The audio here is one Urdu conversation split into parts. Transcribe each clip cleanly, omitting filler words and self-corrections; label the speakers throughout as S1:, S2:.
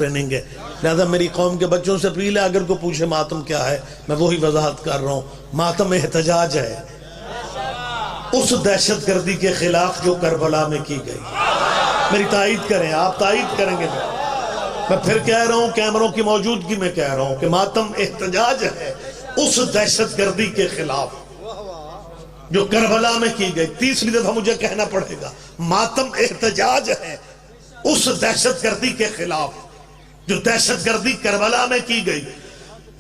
S1: ٹریننگ ہے، لہذا میری قوم کے بچوں سے اپیل ہے، اگر کوئی پوچھے ماتم کیا ہے میں وہی وضاحت کر رہا ہوں، ماتم احتجاج ہے اس دہشت گردی کے خلاف جو کربلا میں کی گئی۔ میری تائید کریں، آپ تائید کریں گے، میں پھر کہہ رہا ہوں، کیمروں کی موجودگی میں کہہ رہا ہوں کہ ماتم احتجاج ہے اس دہشت گردی کے خلاف جو کربلا میں کی گئی۔ تیسری دفعہ مجھے کہنا پڑے گا، ماتم احتجاج ہے اس دہشت گردی کے خلاف جو دہشت گردی کربلا میں کی گئی۔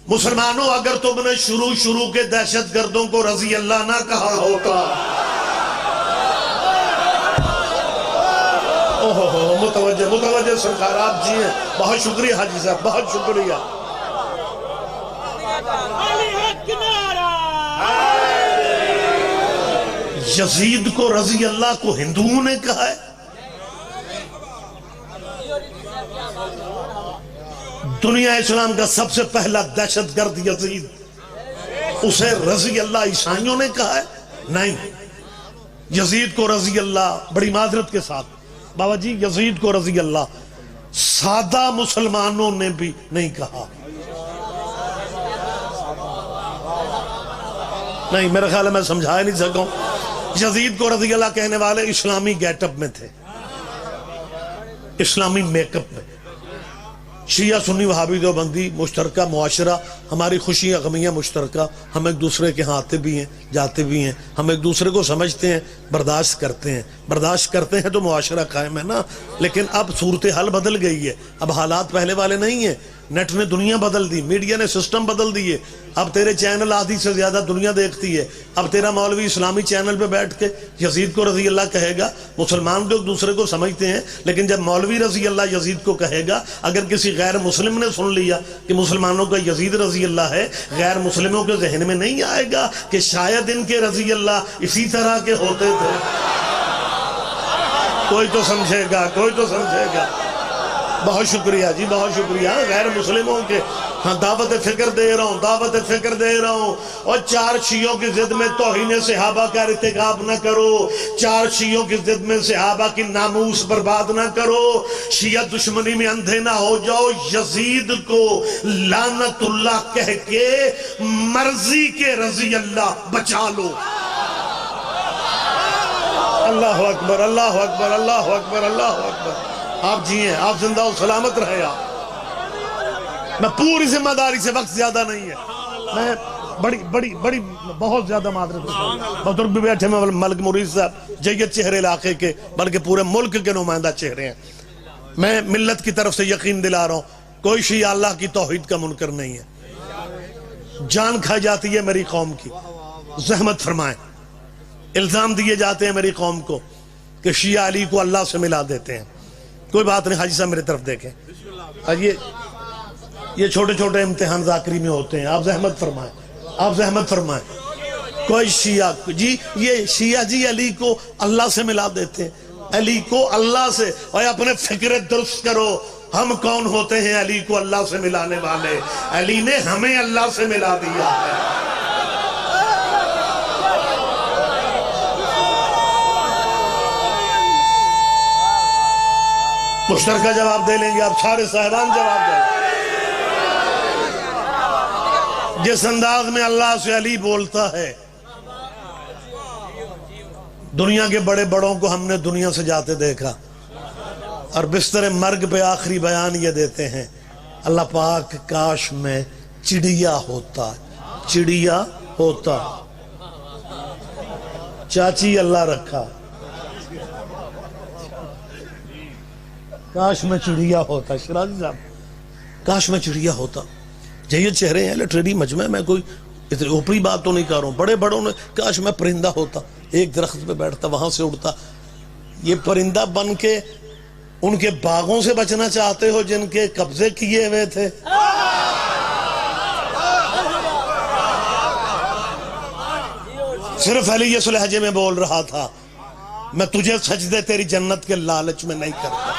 S1: مسلمانوں، اگر تم نے شروع کے دہشت گردوں کو رضی اللہ نہ کہا ہوتا، متوجہ سرکار، آپ جی ہیں، بہت شکریہ حاجی صاحب، بہت شکریہ۔ یزید کو رضی اللہ کو ہندوؤں نے کہا ہے، دنیا اسلام کا سب سے پہلا دہشت گرد یزید، اسے رضی اللہ عیسائیوں نے کہا ہے؟ نہیں، یزید کو رضی اللہ، بڑی معذرت کے ساتھ بابا جی، یزید کو رضی اللہ سادہ مسلمانوں نے بھی نہیں کہا۔ نہیں، میرا خیال ہے میں سمجھا ہی نہیں سکوں۔ یزید کو رضی اللہ کہنے والے اسلامی گیٹ اپ میں تھے، اسلامی میک اپ میں۔ شیعہ سنی وہابی دیوبندی مشترکہ معاشرہ، ہماری خوشیاں غمیاں مشترکہ، ہم ایک دوسرے کے ہاں آتے بھی ہیں جاتے بھی ہیں، ہم ایک دوسرے کو سمجھتے ہیں، برداشت کرتے ہیں تو معاشرہ قائم ہے نا۔ لیکن اب صورتحال بدل گئی ہے، اب حالات پہلے والے نہیں ہیں، نیٹ نے دنیا بدل دی، میڈیا نے سسٹم بدل دیے، اب تیرے چینل آدھی سے زیادہ دنیا دیکھتی ہے، اب تیرا مولوی اسلامی چینل پہ بیٹھ کے یزید کو رضی اللہ کہے گا۔ مسلمان تو ایک دوسرے کو سمجھتے ہیں، لیکن جب مولوی رضی اللہ یزید کو کہے گا، اگر کسی غیر مسلم نے سن لیا کہ مسلمانوں کا یزید رضی اللہ ہے، غیر مسلموں کے ذہن میں نہیں آئے گا کہ شاید ان کے رضی اللہ اسی طرح کے ہوتے تھے۔ کوئی تو سمجھے گا، کوئی تو سمجھے گا۔ بہت شکریہ جی، بہت شکریہ۔ غیر مسلموں کے ہاں دعوت فکر دے رہا ہوں، اور چار شیعوں کی ضد میں توہین صحابہ کا ارتکاب نہ کرو، چار شیعوں کی ضد میں صحابہ کی ناموس برباد نہ کرو، شیعہ دشمنی میں اندھے نہ ہو جاؤ، یزید کو لعنت اللہ کہہ کے مرضی کے رضی اللہ بچا لو۔ اللہ اکبر، اللہ اکبر، اللہ اکبر، اللہ اکبر۔ آپ جی ہیں، آپ زندہ و سلامت رہے۔ آپ میں پوری ذمہ داری سے، وقت زیادہ نہیں ہے، میں بڑی بہت زیادہ معذرت بزرگ بھی بیٹھے میں، ملک مرید صاحب جیت چہرے علاقے کے بلکہ پورے ملک کے نمائندہ چہرے ہیں۔ میں ملت کی طرف سے یقین دلا رہا ہوں، کوئی شیعہ اللہ کی توحید کا منکر نہیں ہے۔ جان کھائی جاتی ہے میری قوم کی، زحمت فرمائیں۔ الزام دیے جاتے ہیں میری قوم کو کہ شیعہ علی کو اللہ سے ملا دیتے ہیں، کوئی بات نہیں، حاجی صاحب میرے طرف دیکھیں، یہ چھوٹے چھوٹے امتحان ذاکری میں ہوتے ہیں، آپ زحمت فرمائیں، آپ زحمت فرمائیں۔ کوئی شیعہ جی، یہ شیعہ جی علی کو اللہ سے ملا دیتے ہیں، علی کو اللہ سے، اور اپنے فکر درست کرو، ہم کون ہوتے ہیں علی کو اللہ سے ملانے والے؟ علی نے ہمیں اللہ سے ملا دیا ہے۔ مشترکہ جواب دے لیں گے، آپ سارے صاحبان جواب دیں۔ جس انداز میں اللہ سے علی بولتا ہے، دنیا کے بڑے بڑوں کو ہم نے دنیا سے جاتے دیکھا، اور بستر مرگ پہ آخری بیان یہ دیتے ہیں، اللہ پاک کاش میں چڑیا ہوتا، چڑیا ہوتا، چاچی اللہ رکھا، کاش میں چڑیا ہوتا۔ شرازی صاحب، کاش میں چڑیا ہوتا۔ یہ چہرے ہیں لٹریری مجمع میں، کوئی اتنی اوپری بات تو نہیں کر رہا ہوں، بڑے بڑوں نے کاش میں پرندہ ہوتا، ایک درخت پہ بیٹھتا، وہاں سے اڑتا۔ یہ پرندہ بن کے ان کے باغوں سے بچنا چاہتے ہو جن کے قبضے کیے ہوئے تھے؟ صرف علی اس لہجے میں بول رہا تھا، میں تجھے سجدے تیری جنت کے لالچ میں نہیں کرتا،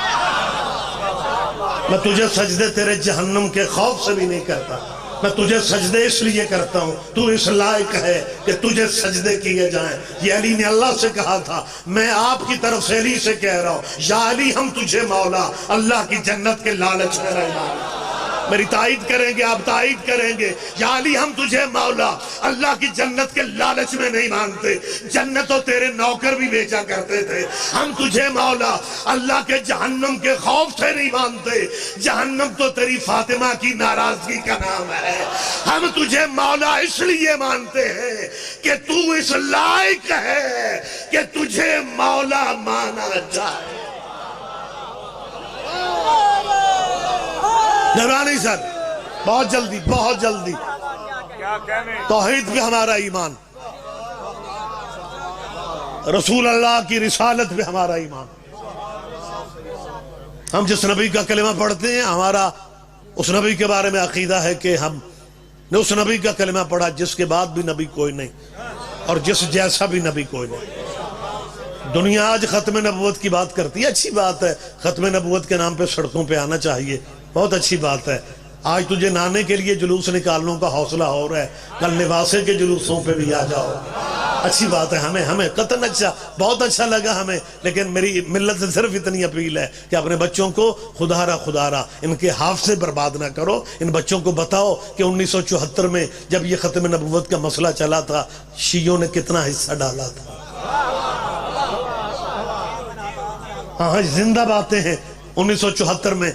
S1: میں تجھے سجدے تیرے جہنم کے خوف سے بھی نہیں کرتا۔ میں تجھے سجدے اس لیے کرتا ہوں، تو اس لائق ہے کہ تجھے سجدے کیے جائیں۔ یہ علی نے اللہ سے کہا تھا، میں آپ کی طرف سے علی سے کہہ رہا ہوں، یا علی ہم تجھے مولا اللہ کی جنت کے لالچ میں رہنا۔ میری تائید کریں گے، آپ تائید کریں گے، یا علی ہم تجھے مولا اللہ کی جنت کے لالچ میں نہیں مانتے، جنت تو تیرے نوکر بھی بیچا کرتے تھے، ہم تجھے مولا اللہ کے جہنم کے خوف سے نہیں مانتے، جہنم تو تیری فاطمہ کی ناراضگی کا نام ہے، ہم تجھے مولا اس لیے مانتے ہیں کہ تو اس لائق ہے کہ تجھے مولا مانا جائے۔ نورانی سر، بہت جلدی بہت جلدی، توحید پہ ہمارا ایمان، رسول اللہ کی رسالت پہ ہمارا ایمان۔ ہم جس نبی کا کلمہ پڑھتے ہیں، ہمارا اس نبی کے بارے میں عقیدہ ہے کہ ہم نے اس نبی کا کلمہ پڑھا جس کے بعد بھی نبی کوئی نہیں اور جس جیسا بھی نبی کوئی نہیں۔ دنیا آج ختم نبوت کی بات کرتی ہے، اچھی بات ہے، ختم نبوت کے نام پہ سڑکوں پہ آنا چاہیے، بہت اچھی بات ہے۔ آج تجھے نانے کے لیے جلوس نکالنوں کا حوصلہ ہو رہا ہے، کل نواسے کے جلوسوں پہ بھی آ جاؤ، اچھی بات ہے۔ ہمیں قطعاً اچھا، بہت اچھا لگا ہمیں، لیکن میری ملت سے صرف اتنی اپیل ہے کہ اپنے بچوں کو خدا را ان کے حافظے برباد نہ کرو، ان بچوں کو بتاؤ کہ 1974 میں جب یہ ختم نبوت کا مسئلہ چلا تھا، شیعوں نے کتنا حصہ ڈالا تھا۔ ہاں زندہ باتیں ہیں۔ 1974 میں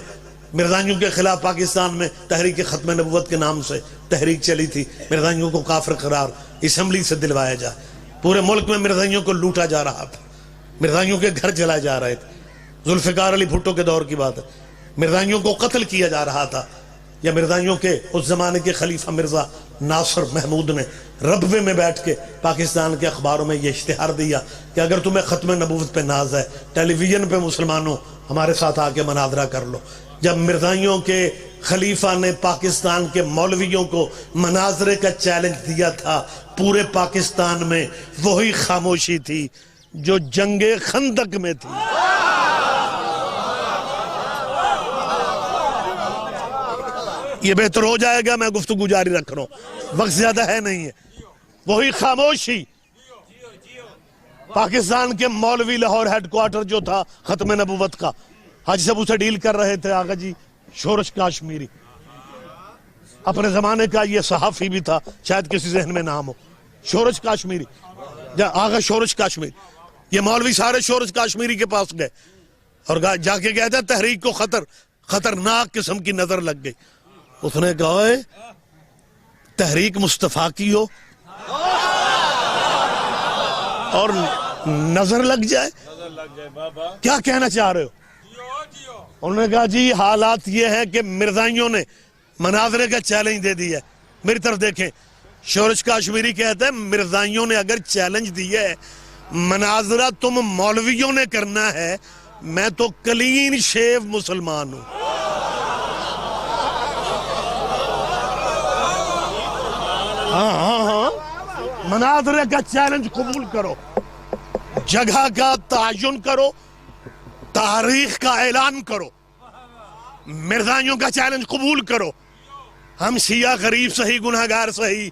S1: مرزائیوں کے خلاف پاکستان میں تحریک ختم نبوت کے نام سے تحریک چلی تھی، مرزائیوں کو کافر قرار اسمبلی سے دلوایا جائے، پورے ملک میں مرزائیوں کو لوٹا جا رہا تھا، مرزائیوں کے گھر جلائے جا رہے تھے، ذوالفقار علی بھٹو کے دور کی بات ہے، مرزائیوں کو قتل کیا جا رہا تھا، یا مرزائیوں کے اس زمانے کے خلیفہ مرزا ناصر محمود نے ربوے میں بیٹھ کے پاکستان کے اخباروں میں یہ اشتہار دیا کہ اگر تمہیں ختم نبوت پہ ناز ہے، ٹیلی ویژن پہ مسلمانوں ہمارے ساتھ آ کے مناظرہ کر لو۔ جب مرزائیوں کے خلیفہ نے پاکستان کے مولویوں کو مناظرے کا چیلنج دیا تھا، پورے پاکستان میں وہی خاموشی تھی جو جنگ خندق میں تھی۔ یہ بہتر ہو جائے گا، میں گفتگو جاری رکھ رہا ہوں، وقت زیادہ ہے نہیں ہے۔ وہی خاموشی، پاکستان کے مولوی لاہور ہیڈ کوارٹر جو تھا ختم نبوت کا، حاجی صاحب اسے ڈیل کر رہے تھے آغا جی شورش کاشمیری، اپنے زمانے کا یہ صحافی بھی تھا، شاید کسی ذہن میں نام ہو، شورش کاشمیری، آغا شورش کاشمیری، یہ مولوی سارے شورش کاشمیری کے پاس گئے اور جا کے کہتا تحریک کو خطرناک قسم کی نظر لگ گئی۔ اس نے کہا تحریک مصطفیٰ کی ہو اور نظر لگ جائے، کیا کہنا چاہ رہے ہو؟ انہوں نے کہا جی حالات یہ ہے کہ مرزائیوں نے مناظرے کا چیلنج دے دیا ہے۔ میری طرف دیکھیں، شورش کاشمیری کہتا ہے مرزائیوں نے اگر چیلنج دیا ہے، مناظرہ تم مولویوں نے کرنا ہے، میں تو کلین شیو مسلمان ہوں۔ ہاں مناظرے کا چیلنج قبول کرو، جگہ کا تعین کرو، تاریخ کا اعلان کرو، مرزائیوں کا چیلنج قبول کرو۔ ہم شیعہ غریب صحیح گناہگار صحیح،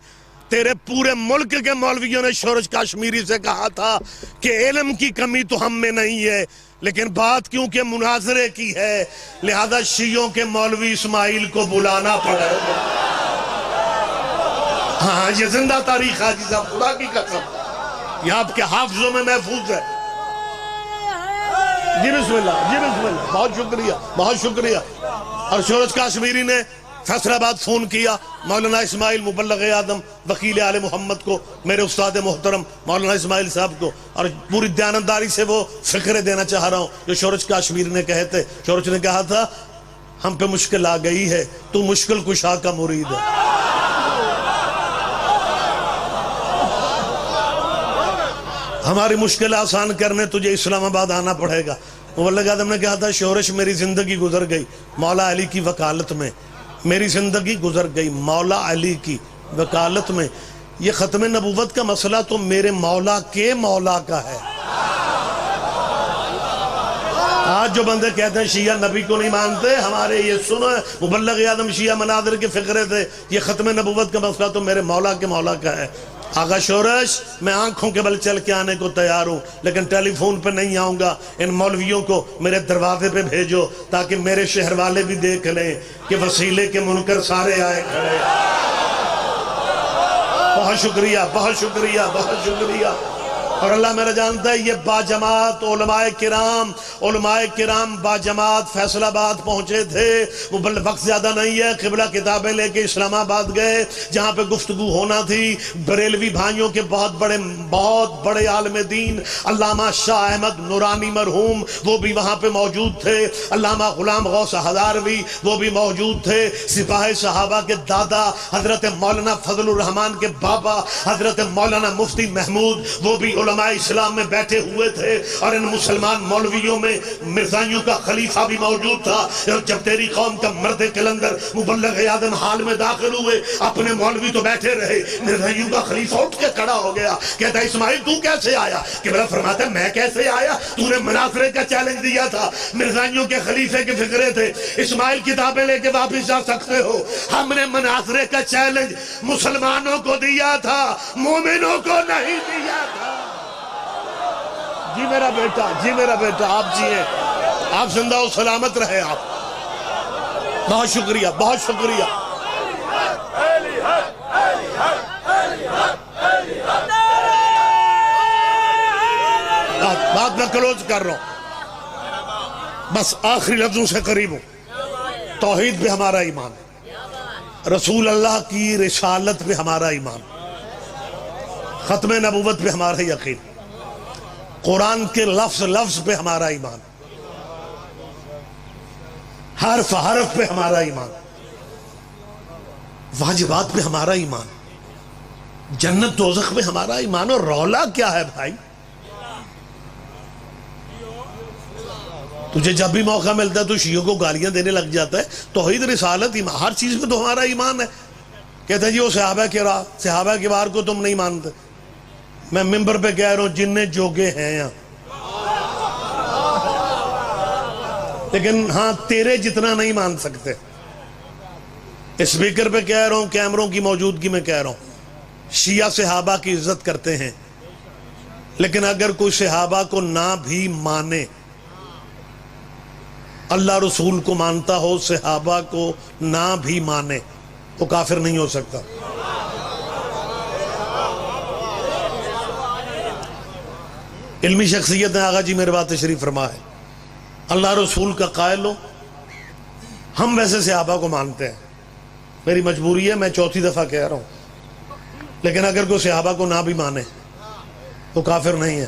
S1: تیرے پورے ملک کے مولویوں نے شورش کاشمیری سے کہا تھا کہ علم کی کمی تو ہم میں نہیں ہے، لیکن بات کیونکہ مناظرے کی ہے لہذا شیعوں کے مولوی اسماعیل کو بلانا پڑے گا۔ ہاں یہ زندہ تاریخ حاجی صاحب، خدا کی قسم یہ آپ کے حافظوں میں محفوظ ہے۔ جی بسم اللہ، بہت شکریہ بہت شکریہ۔ اور شورش کاشمیری نے فیصل آباد فون کیا مولانا اسماعیل مبلغ اعظم وکیل آل محمد کو، میرے استاد محترم مولانا اسماعیل صاحب کو، اور پوری دیانتداری سے وہ فکرے دینا چاہ رہا ہوں جو شورش کاشمیری نے کہے تھے۔ شورش نے کہا تھا ہم پہ مشکل آ گئی ہے، تو مشکل کشا کا مرید ہے۔ ہماری مشکل آسان کرنے تجھے اسلام آباد آنا پڑے گا۔ مبلغ اعظم نے کہا تھا شورش میری زندگی گزر گئی مولا علی کی وکالت میں، میری زندگی گزر گئی مولا علی کی وکالت میں، یہ ختم نبوت کا مسئلہ تو میرے مولا کے مولا کا ہے۔ آج جو بندے کہتے ہیں شیعہ نبی کو نہیں مانتے، ہمارے یہ سنو مبلغ اعظم شیعہ مناظر کے فقرے تھے، یہ ختم نبوت کا مسئلہ تو میرے مولا کے مولا کا ہے۔ آقا شورش، میں آنکھوں کے بل چل کے آنے کو تیار ہوں، لیکن ٹیلی فون پہ نہیں آؤں گا۔ ان مولویوں کو میرے دروازے پہ بھیجو تاکہ میرے شہر والے بھی دیکھ لیں کہ وسیلے کے منکر سارے آئے کھڑے۔ بہت شکریہ، بہت شکریہ، بہت شکریہ۔ اور اللہ میرا جانتا ہے یہ باجماعت علماء کرام باجماعت فیصل آباد پہنچے تھے۔ وہ وقت زیادہ نہیں ہے، قبلہ کتابیں لے کے اسلام آباد گئے جہاں پہ گفتگو ہونا تھی۔ بریلوی بھائیوں کے بہت بڑے عالم دین علامہ شاہ احمد نورانی مرحوم وہ بھی وہاں پہ موجود تھے۔ علامہ غلام غوث ہزاروی وہ بھی موجود تھے۔ سپاہ صحابہ کے دادا حضرت مولانا فضل الرحمان کے بابا حضرت مولانا مفتی محمود وہ بھی علماء اسلام میں بیٹھے ہوئے تھے۔ اور ان مسلمان مولویوں میں مرزائیوں کا خلیفہ بھی موجود تھا۔ جب تیری قوم کا مرد قلندر مبلغ اعظم حال میں داخل ہوئے، اپنے مولوی تو بیٹھے رہے، مرزائیوں کا خلیفہ اٹھ کے کھڑا ہو گیا، کہتا ہے اسماعیل تو کیسے آیا؟ قبلہ فرماتا ہے میں کیسے آیا؟ تو نے مناظرے کا چیلنج دیا تھا، مرزائیوں کے خلیفے کے فکرے تھے، اسماعیل کتابیں لے کے واپس جا سکتے ہو۔ ہم نے مناظرے کا چیلنج مسلمانوں کو دیا تھا، مومنوں کو نہیں دیا تھا۔ جی میرا بیٹا آپ جیئے، آپ زندہ و سلامت رہے۔ آپ بہت شکریہ، بہت شکریہ۔ بات میں کلوز کر رہا ہوں، بس آخری لفظوں سے قریب ہوں۔ توحید پہ ہمارا ایمان، رسول اللہ کی رسالت پہ ہمارا ایمان، ختم نبوت پہ ہمارا یقین، قرآن کے لفظ پہ ہمارا ایمان، حرف پہ ہمارا ایمان، واجبات پہ ہمارا ایمان، جنت دوزخ پہ ہمارا ایمان۔ اور رولا کیا ہے بھائی؟ تجھے جب بھی موقع ملتا ہے تو شیعوں کو گالیاں دینے لگ جاتا ہے۔ توحید رسالت ایمان، ہر چیز میں تو ہمارا ایمان ہے۔ کہتا ہے جی وہ صحابہ کے بار کو تم نہیں مانتے۔ میں ممبر پہ کہہ رہا ہوں جننے جوگے ہیں یہاں، لیکن ہاں تیرے جتنا نہیں مان سکتے۔ اسپیکر پہ کہہ رہا ہوں، کیمروں کی موجودگی میں کہہ رہا ہوں، شیعہ صحابہ کی عزت کرتے ہیں، لیکن اگر کوئی صحابہ کو نہ بھی مانے، اللہ رسول کو مانتا ہو، صحابہ کو نہ بھی مانے، وہ کافر نہیں ہو سکتا۔ علمی شخصیت ہے آغا جی میرے بات تشریف فرما ہے، اللہ رسول کا قائل ہو۔ ہم ویسے صحابہ کو مانتے ہیں، میری مجبوری ہے، میں چوتھی دفعہ کہہ رہا ہوں، لیکن اگر کوئی صحابہ کو نہ بھی مانے وہ کافر نہیں ہے۔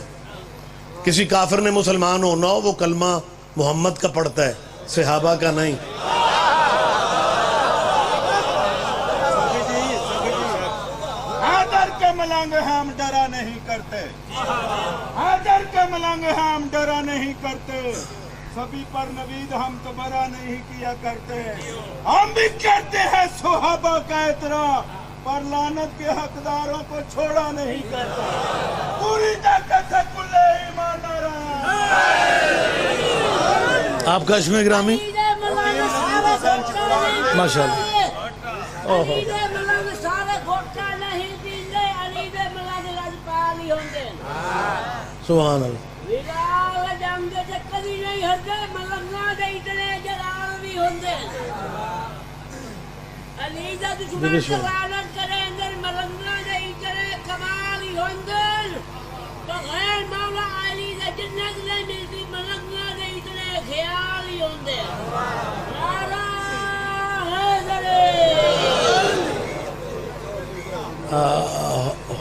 S1: کسی کافر نے مسلمان ہونا ہو، وہ کلمہ محمد کا پڑھتا ہے، صحابہ کا نہیں۔
S2: حیدر کے ملنگ ہم ڈرا نہیں کرتے، حیدر کے ملنگ ہم ڈرا نہیں کرتے، سبھی پر نوید ہم تو برا نہیں کیا کرتے۔ ہم بھی کرتے ہیں صحابہ کا احترام، پر لعنت کے حقداروں کو چھوڑا نہیں کرتے۔ پوری طاقت سے کل ایمان
S1: آپ کا اسم گرامی ماشاءاللہ۔ سبحان اللہ۔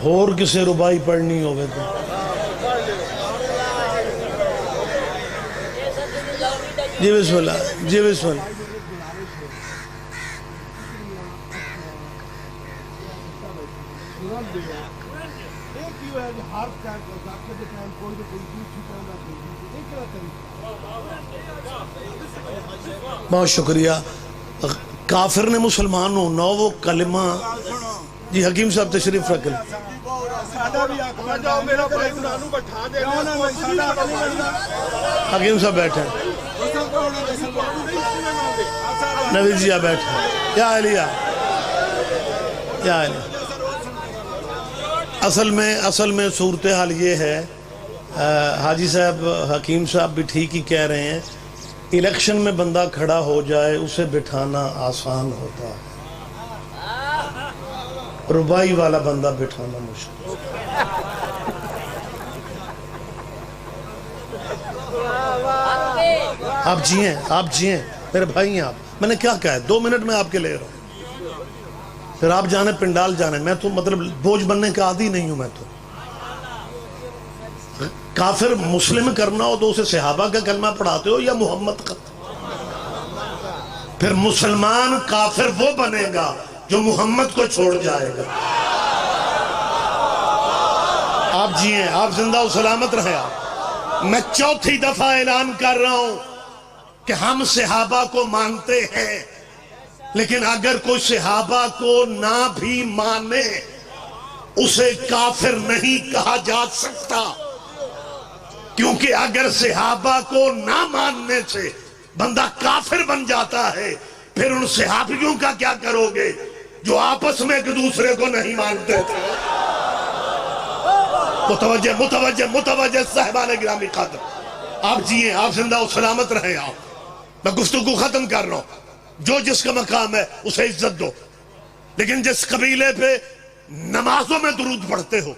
S1: اور کسے ربائی پڑھنی ہوگے تو جی بسم اللہ، جی بسم اللہ۔ بہت شکریہ۔ کافر نے مسلمان ہونا ہو، وہ کلمہ جی حکیم صاحب تشریف رکھ لیں.
S2: سادہ بھی اکبر جاؤ میرا بھائی انہوں بٹھا دے کیوں نہ سادہ
S1: حکیم صاحب بیٹھے ہیں. نوید جی بیٹھے ہیں. یا علیہ یا علیہ. اصل میں صورتحال یہ ہے، حاجی صاحب حکیم صاحب بھی ٹھیک ہی کہہ رہے ہیں، الیکشن میں بندہ کھڑا ہو جائے اسے بٹھانا آسان ہوتا ہے، ربائی والا بندہ بٹھانا مشکل. آپ جیئیں میرے بھائی ہیں آپ. میں نے کیا کہا ہے 2 منٹ میں آپ کے لے رہا ہوں، پھر آپ جانے پنڈال جانے. میں تو مطلب بوجھ بننے کا عادی نہیں ہوں. میں تو کافر مسلم کرنا ہو تو اسے صحابہ کا کلمہ پڑھاتے ہو یا محمد کا؟ پھر مسلمان کافر وہ بنے گا جو محمد کو چھوڑ جائے گا. آپ جیئیں، آپ زندہ و سلامت رہے. آپ میں 4تھی دفعہ اعلان کر رہا ہوں کہ ہم صحابہ کو مانتے ہیں، لیکن اگر کوئی صحابہ کو نہ بھی مانے اسے کافر نہیں کہا جا سکتا، کیونکہ اگر صحابہ کو نہ ماننے سے بندہ کافر بن جاتا ہے، پھر ان صحابیوں کا کیا کرو گے جو آپس میں ایک دوسرے کو نہیں مانتے تھے؟ متوجہ صاحبان گرامی قدر، آپ جیئیں، آپ زندہ و سلامت رہیں. آپ میں گفتگو ختم کر رہا ہوں. جو جس کا مقام ہے اسے عزت دو، لیکن جس قبیلے پہ نمازوں میں درود پڑھتے ہو،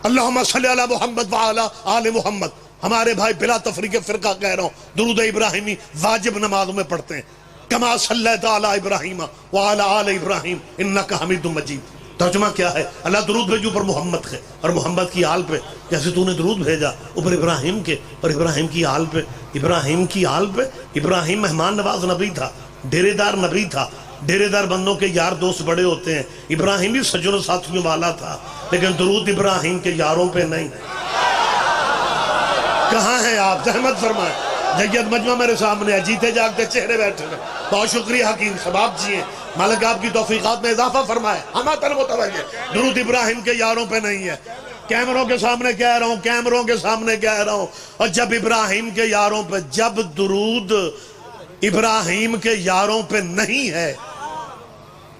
S1: اللہم صلی علی محمد وعلی آل محمد، ہمارے بھائی بلا تفریق فرقہ کہہ رہا ہوں درود ابراہیمی واجب نمازوں میں پڑھتے ہیں. کما صلیت علی ابراہیم وعلی آل ابراہیم انک حمید مجید. ترجمہ کیا ہے؟ اللہ درود بھیجو پر محمد کے اور محمد کی آل پہ، جیسے تو نے درود بھیجا اوپر ابراہیم کے اور ابراہیم کی آل پہ. ابراہیم کی آل پہ. ابراہیم مہمان نواز نبی تھا، ڈیرے دار نبی تھا. ڈیرے دار بندوں کے یار دوست بڑے ہوتے ہیں. ابراہیم بھی سجن و ساتھیوں والا تھا، لیکن درود ابراہیم کے یاروں پہ نہیں. کہاں ہیں آپ؟ زحمت فرمائیں. جیت مجمع میرے سامنے ہے، جیتے جاگتے چہرے بیٹھے ہیں. بہت شکریہ حکیم صاحب، آپ جیئیں. مالک آپ کی توفیقات میں اضافہ فرمائے. ہماتر متوجہ درود ابراہیم کے یاروں پہ نہیں ہے. کیمروں کے سامنے کہہ رہا ہوں، کیمروں کے سامنے کہہ رہا ہوں. اور جب ابراہیم کے یاروں پہ، جب درود ابراہیم کے یاروں پہ نہیں ہے،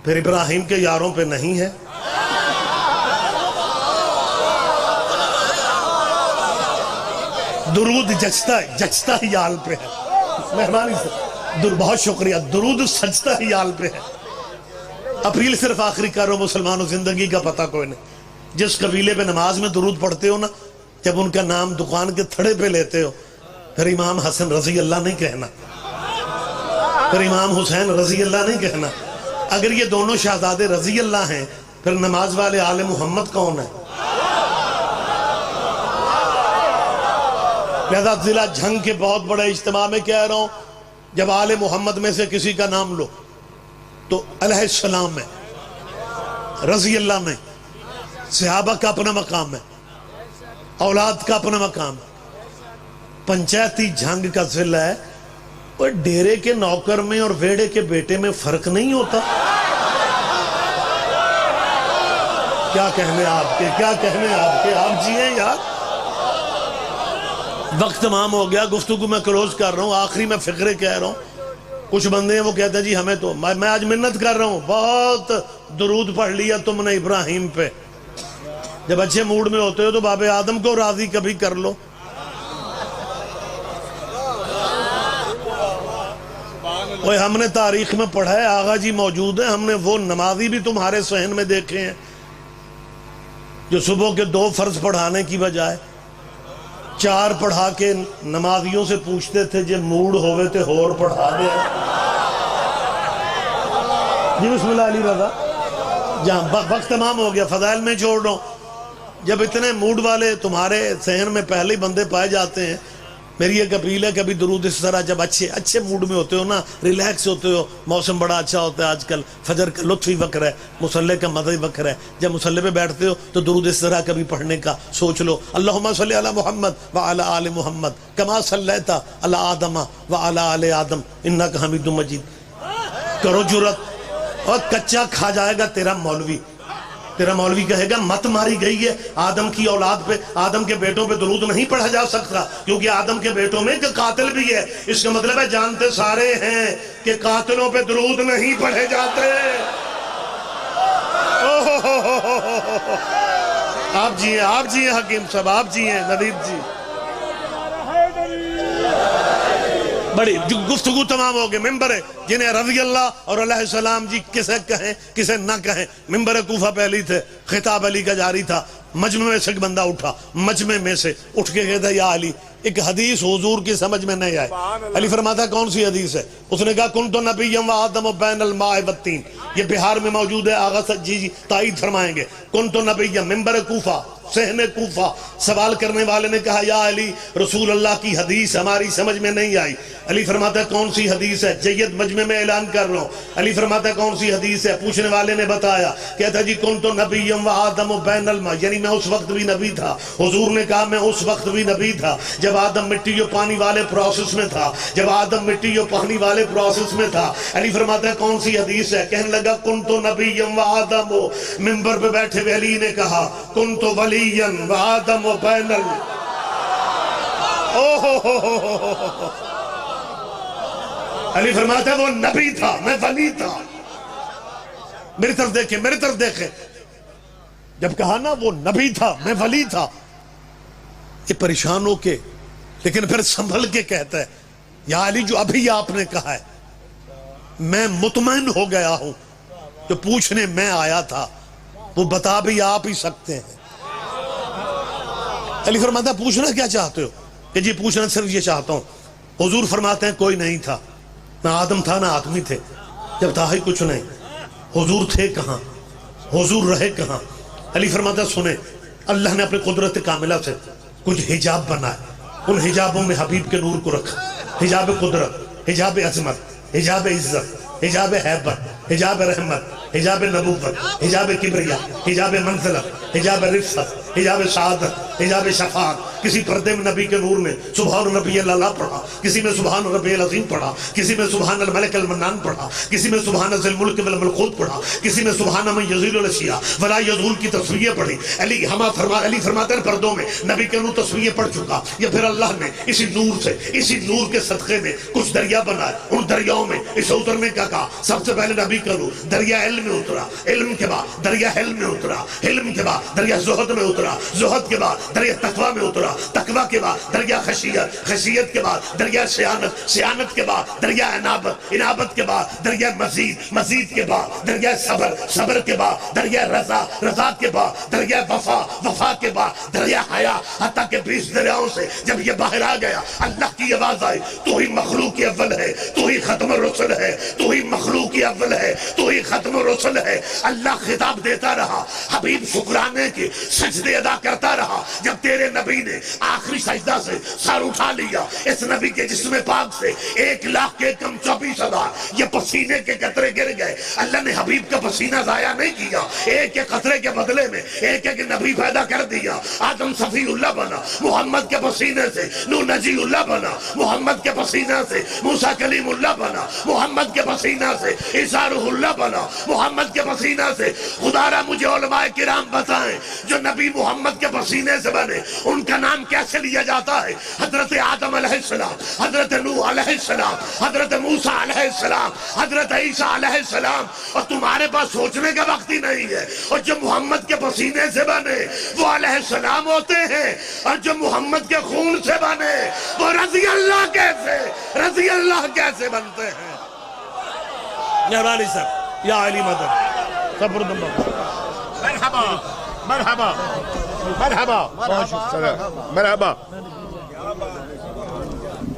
S1: پھر ابراہیم کے یاروں پہ نہیں ہے. درود جچتا ہی آل پہ ہے. مہربانی سے بہت شکریہ. درود سجتا ہی آل پہ ہے. اپیل صرف آخری کر رہا ہوں مسلمانوں، زندگی کا پتہ کوئی نہیں. جس قبیلے پہ نماز میں درود پڑھتے ہو نا، جب ان کا نام دکان کے تھڑے پہ لیتے ہو، پھر امام حسن رضی اللہ نہیں کہنا، پھر امام حسین رضی اللہ نہیں کہنا. اگر یہ دونوں شہزادے رضی اللہ ہیں، پھر نماز والے آل محمد کون ہے؟ لہذا ضلع جھنگ کے بہت بڑے اجتماع میں کہہ رہا ہوں، جب آل محمد میں سے کسی کا نام لو تو علیہ السلام میں، رضی اللہ میں. صحابہ کا اپنا مقام ہے، اولاد کا اپنا مقام ہے. پنچایتی جھنگ کا ضلع ہے، اور ڈیرے کے نوکر میں اور ویڑے کے بیٹے میں فرق نہیں ہوتا. کیا کہنے آپ کے، کیا کہنے آپ کے. آپ جیئیں یار. وقت تمام ہو گیا، گفتگو میں کلوز کر رہا ہوں. آخری میں فقرے کہہ رہا ہوں. کچھ بندے ہیں وہ کہتے ہیں جی ہمیں تو، میں آج منت کر رہا ہوں، بہت درود پڑھ لیا تم نے ابراہیم پہ. جب اچھے موڈ میں ہوتے ہو تو باب آدم کو راضی کبھی کر لو. ہم نے تاریخ میں پڑھا ہے، آغا جی موجود ہیں، ہم نے وہ نمازی بھی تمہارے صحن میں دیکھے ہیں جو صبح کے 2 فرض پڑھانے کی بجائے 4 پڑھا کے نمازیوں سے پوچھتے تھے جے موڈ ہوئے تھے ہور پڑھا دے. جی بسم اللہ علی رضا. جہاں وقت تمام ہو گیا، فضائل میں چھوڑ رہا ہوں. جب اتنے موڈ والے تمہارے صحن میں پہلے ہی بندے پائے جاتے ہیں، میری ایک اپیل ہے کبھی درود اس طرح جب اچھے موڈ میں ہوتے ہو نا، ریلیکس ہوتے ہو، موسم بڑا اچھا ہوتا ہے آج کل، فجر کا لطف ہی وقر ہے، مصلی کا مزہ ہی وقر ہے. جب مصلی پہ بیٹھتے ہو تو درود اس طرح کبھی پڑھنے کا سوچ لو. اللہم صلی علی محمد وعلی آل محمد کما صلیت علی آدم وعلی آل آدم انک حمید مجید. کرو جرت، اور کچا کھا جائے گا تیرا مولوی. تیرا مولوی کہے گا مت ماری گئی ہے آدم کی اولاد پہ، آدم کے بیٹوں پہ درود نہیں پڑھا جا سکتا کیونکہ آدم کے بیٹوں میں کہ قاتل بھی ہے. اس کا مطلب ہے جانتے سارے ہیں کہ قاتلوں پہ درود نہیں پڑھے جاتے. آپ جی ہیں حکیم صاحب، آپ جی ہیں نوید جی. بڑی گفتگو تمام ہو گئے. ممبر ہے جنہیں رضی اللہ اور علیہ السلام جی کسے کہیں کسے نہ کہیں. ممبر کوفہ پہ علی تھے، خطاب علی کا جاری تھا. مجمع میں سے ایک بندہ اٹھا، مجمع میں سے اٹھ کے کہتا یا علی ایک حدیث حضور کی سمجھ میں نہیں آئے. علی فرماتا کون سی حدیث ہے؟ اس نے کہا کنت نبیا و آدم بین الماء والطین. یہ بہار میں موجود ہے، آغا جی تائید فرمائیں گے. کنت نبیا، ممبر کوفہ، صحن کوفہ. سوال کرنے والے نے کہا یا علی رسول اللہ کی حدیث ہماری سمجھ میں نہیں آئی. علی فرماتا ہے کون سی حدیث ہے؟ جید مجمع میں اعلان کر رہا ہوں. علی فرماتا ہے کون سی حدیث ہے؟ پوچھنے والے نے بتایا. کہتا جی کنت نبیا و آدم بین الماء، یعنی میں اس وقت بھی نبی تھا. حضور نے کہا میں اس وقت بھی نبی تھا جب آدم مٹی و پانی والے پروسیس میں تھا، جب آدم مٹی و پانی والے پروسیس میں تھا. علی فرماتا ہے کون سی حدیث ہے؟ کہنے لگا کنت نبیا و آدم. ممبر پہ بیٹھے ہوئے علی نے کہا کنت ولیا و آدم بین علی فرماتا ہے وہ نبی تھا میں ولی تھا. میری طرف دیکھیں، میری طرف دیکھیں. جب کہا نا وہ نبی تھا میں ولی تھا، یہ پریشان ہو کے لیکن پھر سنبھل کے کہتا ہے یا علی جو ابھی آپ نے کہا ہے میں مطمئن ہو گیا ہوں. جو پوچھنے میں آیا تھا وہ بتا بھی آپ ہی سکتے ہیں. علی فرماتا ہے پوچھنا کیا چاہتے ہو؟ کہ جی پوچھنا صرف یہ چاہتا ہوں. حضور فرماتے ہیں کوئی نہیں تھا، نہ آدم تھا نہ آدمی تھے، جب تھا ہی کچھ نہیں. حضور تھے کہاں؟ حضور رہے کہاں؟ علی فرماتا ہے سنیں، اللہ نے اپنی قدرت کاملہ سے کچھ حجاب بنائے. ان حجابوں میں حبیب کے نور کو رکھا. حجاب قدرت، حجاب عظمت، حجاب عزت، حجاب حیبت، حجاب رحمت، حجاب نبوت، حجاب کبریہ، حجاب منزلت، حجاب رفعت، حجاب سعادت، حجاب شفاعت. کسی پردے میں نبی کے نور نے سبحان ربی اللہ پڑھا، کسی میں سبحان ربی العظیم پڑھا، کسی میں سبحان الملک المنان پڑھا، کسی میں سبحان ذی الملک والملکوت پڑھا، کسی میں سبحان من یزیل الاشیاء ولا یزول کی تصویریں پڑھی. علی فرماتے ہیں پردوں میں نبی کے نور تصویریں پڑھ چکا. یا پھر اللہ نے اسی نور سے، اسی نور کے صدقے میں کچھ دریا بنائے. ان دریاؤں میں اسے اترنے کا کہا. سب سے پہلے نبی کا نور دریا علم میں اترا، علم کے بعد دریا حلم میں اترا، حلم کے بعد دریا زہد میں اترا، زہد کے بعد دریا تقوی میں اترا، تقوی کے بعد دریا خشیت، خشیت کے بعد دریا سیانت، سیانت کے بعد دریا عنابت، عنابت کے بعد دریا مزید، مزید کے بعد دریا صبر، صبر کے بعد دریا رضا، رضا کے بعد دریا وفا، وفا کے بعد دریا حیا. حتیٰ کہ 20 دریاؤں سے جب یہ باہر آ گیا اللہ کی آواز آئی تو ہی مخلوق کی اول ہے، تو ہی ختم الرسل ہے، تو ہی مخلوق کی اول ہے، تو ہی ختم الرسل ہے. اللہ خطاب دیتا رہا، حبیب شکرانے کے سجدے ادا کرتا رہا. جب تیرے نبی نے آخری سجدہ سے سر اٹھا لیا، اس نبی کے جسم پاک سے 1,00,000 کے کم 24,000 یہ پسینے کے قطرے گر گئے. اللہ نے حبیب کا پسینہ ضائع نہیں کیا، ایک ایک قطرے کے بدلے میں ایک ایک نبی پیدا کر دیا. آدم صفی اللہ بنا محمد کے پسینے سے، نوح نجی اللہ بنا محمد کے پسینہ سے، موسیٰ کلیم اللہ بنا محمد کے پسینہ سے، عیسیٰ روح اللہ بنا محمد کے پسینہ سے. خدا را مجھے علماء کرام بتائیں جو نبی محمد کے پسینے سے بنے ان کا نام کیسے لیا جاتا ہے؟ حضرت آدم علیہ السلام، حضرت نوح علیہ السلام، حضرت موسیٰ علیہ السلام، حضرت عیسیٰ علیہ السلام. اور تمہارے پاس سوچنے کا وقت ہی نہیں ہے. اور جو محمد کے پسینے سے بنے وہ علیہ السلام ہوتے ہیں، اور جو محمد کے خون سے بنے وہ رضی اللہ کیسے بنتے ہیں؟ یا علی صاحب، یا علی مدد صبر دمبا.
S3: مرحبا مرحبا مرحبا مرحبا.